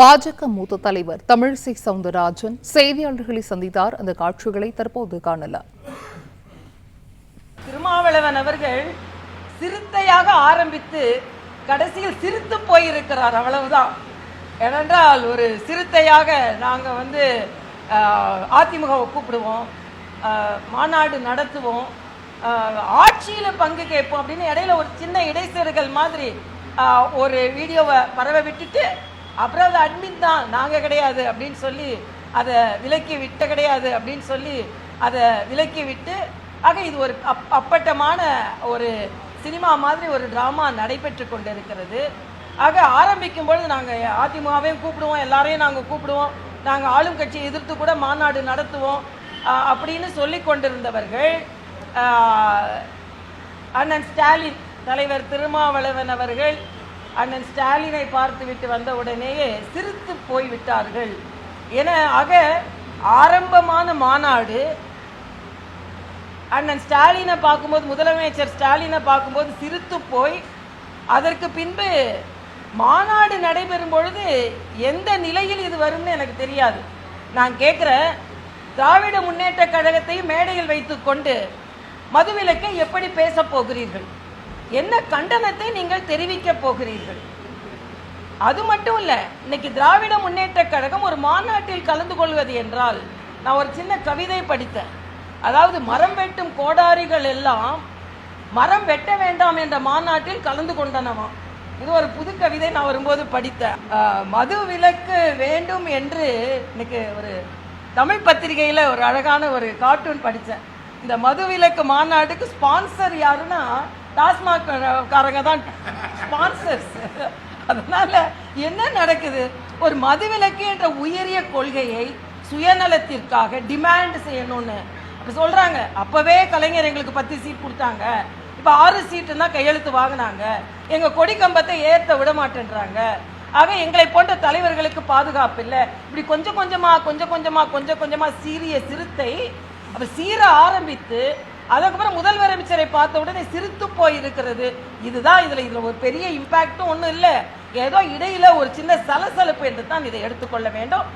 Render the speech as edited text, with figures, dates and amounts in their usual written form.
பாஜக மூத்த தலைவர் தமிழிசை சவுந்தரராஜன் செய்தியாளர்களை சந்தித்தார். அந்த காட்சிகளை தற்போது காணலாம். திருமாவளவன் அவர்கள் சிறுத்தையாக ஆரம்பித்து கடைசியில் சிரித்து போயிருக்கிறார், அவ்வளவுதான். ஏனென்றால் ஒரு சிறுத்தையாக நாங்கள் அதிமுகவை கூப்பிடுவோம், மாநாடு நடத்துவோம், ஆட்சியில் பங்கு கேட்போம் அப்படின்னு இடையில ஒரு சின்ன இடைச்செருகல் மாதிரி ஒரு வீடியோவை பரவ விட்டுட்டு அப்புறம் அது அட்மின் தான், நாங்கள் கிடையாது அப்படின்னு சொல்லி அதை விலக்கி விட்ட கிடையாது அப்படின்னு சொல்லி அதை விலக்கி விட்டு, ஆக இது ஒரு அப்பட்டமான ஒரு சினிமா மாதிரி ஒரு ட்ராமா நடைபெற்று கொண்டிருக்கிறது. ஆக ஆரம்பிக்கும் பொழுது நாங்கள் அதிமுகவையும் கூப்பிடுவோம், எல்லாரையும் நாங்கள் கூப்பிடுவோம், நாங்கள் ஆளும் கட்சியை எதிர்த்து கூட மாநாடு நடத்துவோம் அப்படின்னு சொல்லி கொண்டிருந்தவர்கள் அண்ணன் ஸ்டாலின் தலைவர் திருமாவளவன் அவர்கள் அண்ணன் ஸ்டாலினை பார்த்துவிட்டு வந்த உடனேயே சிரித்து போய்விட்டார்கள் என. ஆக ஆரம்பமான மாநாடு அண்ணன் ஸ்டாலினை பார்க்கும்போது, முதலமைச்சர் ஸ்டாலினை பார்க்கும்போது சிரித்து போய், அதற்கு பின்பு மாநாடு நடைபெறும் பொழுது எந்த நிலையில் இது வரும்னு எனக்கு தெரியாது. நான் கேட்குறேன், திராவிட முன்னேற்ற கழகத்தையும் மேடையில் வைத்துக் கொண்டு மதுவிலக்கை எப்படி பேச போகிறீர்கள்? என்ன கண்டனத்தை நீங்கள் தெரிவிக்க போகிறீர்கள்? அது மட்டும் இல்ல, இன்னைக்கு திராவிட முன்னேற்ற கழகம் ஒரு மாநாட்டில் கலந்து கொள்வது என்றால், நான் ஒரு சின்ன கவிதை படித்தேன். அதாவது மரம் வெட்டும் கோடாரிகள் எல்லாம் மரம் வெட்ட வேண்டாம் என்ற மாநாட்டில் கலந்து கொண்டனவாம். இது ஒரு புது கவிதை, நான் வரும்போது படித்தேன். மது விலக்கு வேண்டும் என்று இன்னைக்கு ஒரு தமிழ் பத்திரிகையில ஒரு அழகான ஒரு கார்ட்டூன் படித்தேன். இந்த மது விலக்கு மாநாட்டுக்கு ஸ்பான்சர் யாருன்னா டாஸ்மாக் காரங்க தான் ஸ்பான்சர்ஸ். அதனால என்ன நடக்குது? ஒரு மதுவிலக்கு என்ற உயரிய கொள்கையை சுயநலத்திற்காக டிமாண்ட் செய்யணும்னு அப்படி சொல்றாங்க. அப்பவே கலைஞர் எங்களுக்கு 10 சீட் கொடுத்தாங்க, இப்ப 6 சீட்டுன்னா கையெழுத்து வாங்கினாங்க, எங்க கொடி கம்பத்தை ஏற்ற விட மாட்டேன்றாங்க. ஆக எங்களை போன்ற தலைவர்களுக்கு பாதுகாப்பு இல்லை. இப்படி கொஞ்சம் கொஞ்சமா சீரிய சிறுத்தை அப்ப சீர ஆரம்பித்து அதுக்கப்புறம் முதலமைச்சரை பார்த்த உடனே சிரித்து போயிருக்கிறது. இதுதான் இதுல ஒரு பெரிய இம்பாக்டும் ஒன்றும் இல்லை, ஏதோ இடையில ஒரு சின்ன சலசலப்பு என்று தான் இதை எடுத்துக்கொள்ள வேண்டும்.